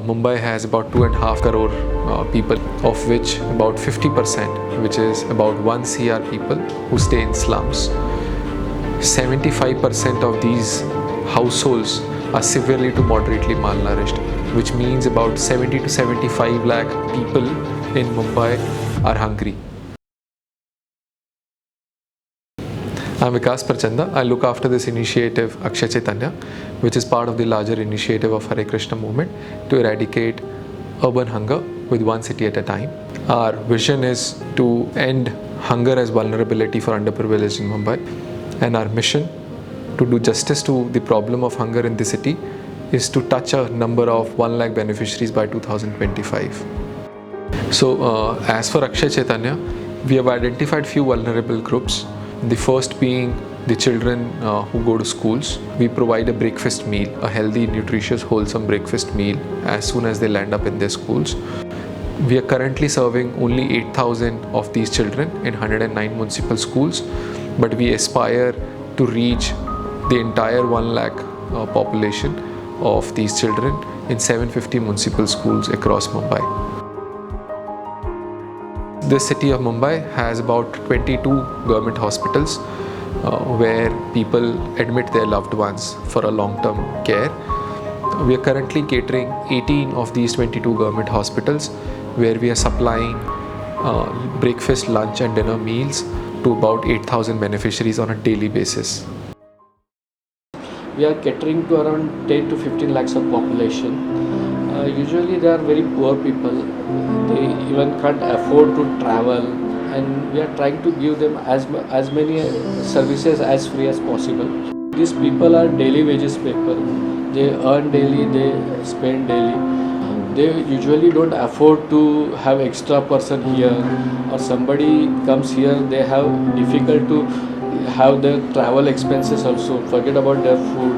Mumbai has about 2.5 crore people, of which about 50%, which is about 1 CR people who stay in slums. 75% of these households are severely to moderately malnourished, which means about 70 to 75 lakh people in Mumbai are hungry. I'm Vikas Prachanda. I look after this initiative Akshaya Chaitanya, which is part of the larger initiative of Hare Krishna movement to eradicate urban hunger with one city at a time. Our vision is to end hunger as vulnerability for underprivileged in Mumbai, and our mission to do justice to the problem of hunger in the city is to touch a number of 1 lakh beneficiaries by 2025. So as for Akshaya Chaitanya, we have identified few vulnerable groups. The first being the children who go to schools. We provide a breakfast meal, a healthy, nutritious, wholesome breakfast meal as soon as they land up in their schools. We are currently serving only 8,000 of these children in 109 municipal schools, but we aspire to reach the entire 1 lakh population of these children in 750 municipal schools across Mumbai. The city of Mumbai has about 22 government hospitals where people admit their loved ones for a long-term care. We are currently catering 18 of these 22 government hospitals where we are supplying breakfast, lunch and dinner meals to about 8,000 beneficiaries on a daily basis. We are catering to around 10 to 15 lakhs of population. Usually they are very poor people. They even can't afford to travel, and we are trying to give them as many services as free as possible. These people are daily wages people. They earn daily, they spend daily. They usually don't afford to have extra person here, or somebody comes here, they have difficult to have their travel expenses also. Forget about their food.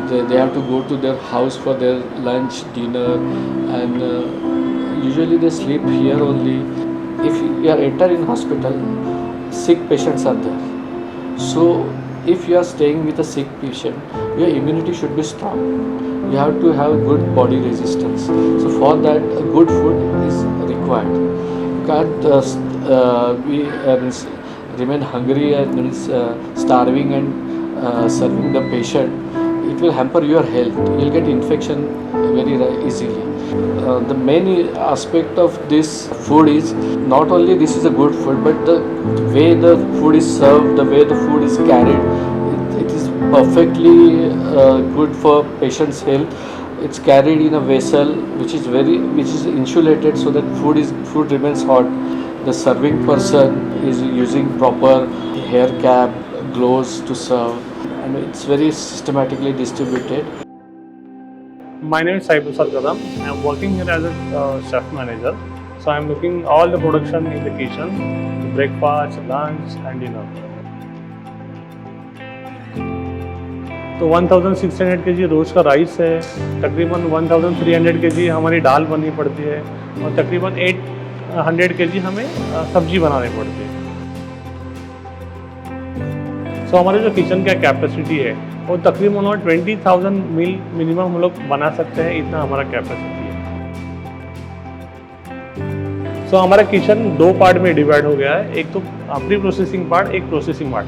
They have to go to their house for their lunch, dinner, and usually they sleep here only. If you are enter in hospital, sick patients are there. So if you are staying with a sick patient, your immunity should be strong. You have to have good body resistance. So for that, good food is required. You can't remain hungry and starving and serving the patient. It will hamper your health. You'll get infection very easily. The main aspect of this food is not only this is a good food, but the way the food is served, the way the food is carried, it is perfectly good for patient's health. It's carried in a vessel which is insulated so that food remains hot. The serving person is using proper hair cap, gloves to serve, and it's very systematically distributed. My name is Saibul Sarkadam. I am working here as a chef manager. So I am looking all the production in the kitchen, breakfast, lunch and dinner. तो 1600 kg रोज का rice है, तकरीबन 1300 kg हमारी दाल बननी पड़ती है और तकरीबन 800 kg हमें सब्जी बनानी पड़ती है। सो हमारे जो किचन का कैपेसिटी है वो तकरीबन 20,000 मील मिनिमम हम लोग बना सकते हैं, इतना हमारा कैपेसिटी है। सो हमारा किचन 2 पार्ट में डिवाइड हो गया है, एक तो प्री प्रोसेसिंग पार्ट, एक processing part.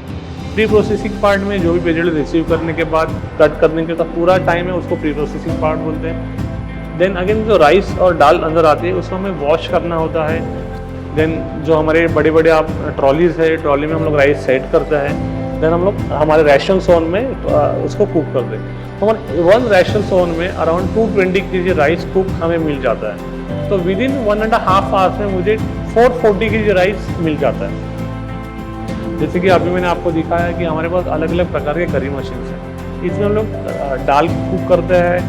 Pre processing part में जो भी पेशेंट रिसीव करने के बाद कट करने के बाद पूरा टाइम है उसको प्री प्रोसेसिंग पार्ट बोलते हैं। देन अगेन जो राइस और दाल अंदर आती है उसको हमें वॉश करना होता है। देन जो हमारे बड़े बड़े आप ट्रॉलीज है, ट्रॉली में हम लोग राइस सेट करते हैं। देन हम लोग हमारे राशन जोन में उसको कुक कर दें। तो हमारे 1 राशन जोन में अराउंड 220 kg राइस कुक हमें मिल जाता है। तो विद इन 1.5 आवर्स में मुझे 440 kg राइस मिल जाता है। जैसे कि अभी मैंने आपको दिखाया कि हमारे पास अलग अलग प्रकार के करी मशीन हैं। इसमें हम लोग दाल कुक करते हैं,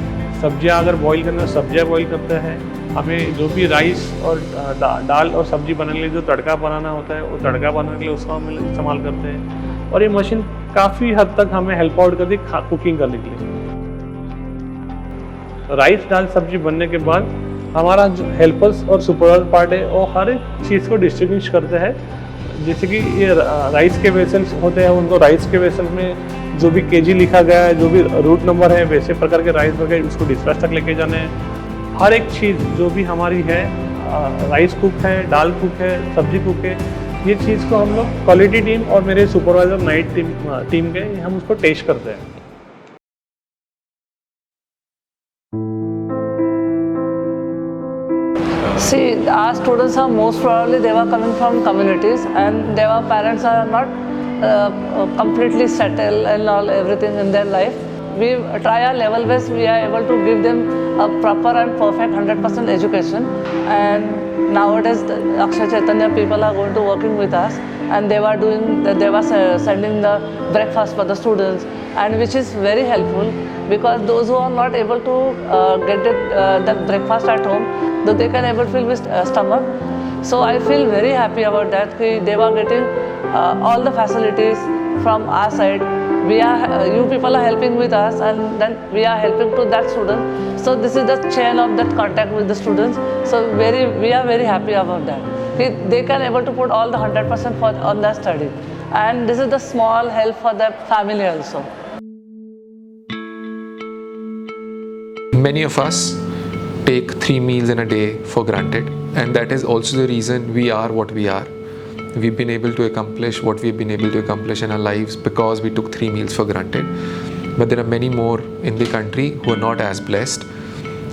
सब्जियां अगर बॉईल करना है सब्जियां बॉईल करते हैं। हमें जो भी राइस और दाल और सब्जी बनाने के लिए जो तड़का बनाना होता है वो तड़का बनाने के लिए उसको हम इस्तेमाल करते हैं। और ये मशीन काफ़ी हद तक हमें हेल्प आउट करती है कुकिंग करने के लिए। राइस दाल सब्जी बनने के बाद हमारा जो हेल्पर्स और सुपरवाइजर पार्ट है वो हर एक चीज़ को डिस्ट्रीब्यूट करते हैं। जैसे कि ये राइस के वेसल्स होते हैं, उनको राइस के वेसल में जो भी केजी लिखा गया है, जो भी रूट नंबर है, वैसे प्रकार के राइस वगैरह उसको डिस्पैच तक लेके जाने हैं। हर एक चीज़ जो भी हमारी है, राइस कुक है, दाल कुक है, सब्जी कुक है, ये चीज़ को हम लोग क्वालिटी टीम और मेरे सुपरवाइज़र नाइट टीम के हम उसको टेस्ट करते हैं। See, our students are most probably they were coming from communities and their parents are not completely settled and all everything in their life. We try our level best. We are able to give them a proper and perfect 100% education. And nowadays, the Akshaya Chaitanya people are going to working with us, and they were sending the breakfast for the students, and which is very helpful because those who are not able to get the breakfast at home, though they can able to fill with stomach. So I feel very happy about that. They were getting all the facilities from our side. You people are helping with us, and then we are helping to that student. So this is the chain of that contact with the students. So we are very happy about that. They can able to put all the 100% on their study, and this is the small help for the family also. Many of us take 3 meals in a day for granted, and that is also the reason we are what we are. We've been able to accomplish what we've been able to accomplish in our lives because we took 3 meals for granted. But there are many more in the country who are not as blessed.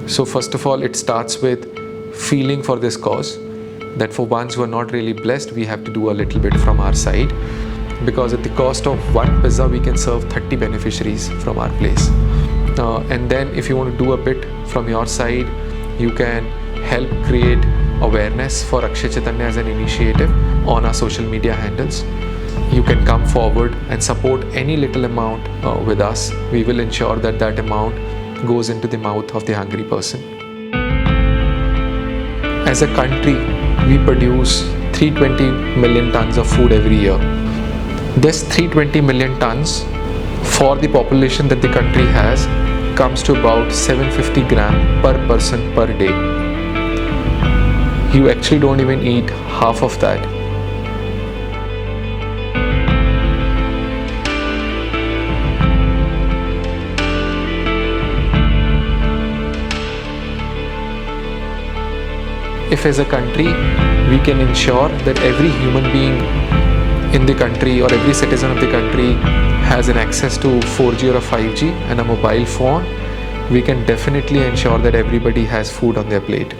So first of all, it starts with feeling for this cause, that for ones who are not really blessed, we have to do a little bit from our side, because at the cost of 1 pizza, we can serve 30 beneficiaries from our place. And then if you want to do a bit from your side, you can help create awareness for Akshaya Chaitanya as an initiative on our social media handles. You can come forward and support any little amount with us. We will ensure that that amount goes into the mouth of the hungry person. As a country, we produce 320 million tons of food every year. This 320 million tons for the population that the country has comes to about 750 gram per person per day. You actually don't even eat half of that. If as a country we can ensure that every human being in the country or every citizen of the country has an access to 4G or a 5G and a mobile phone, we can definitely ensure that everybody has food on their plate.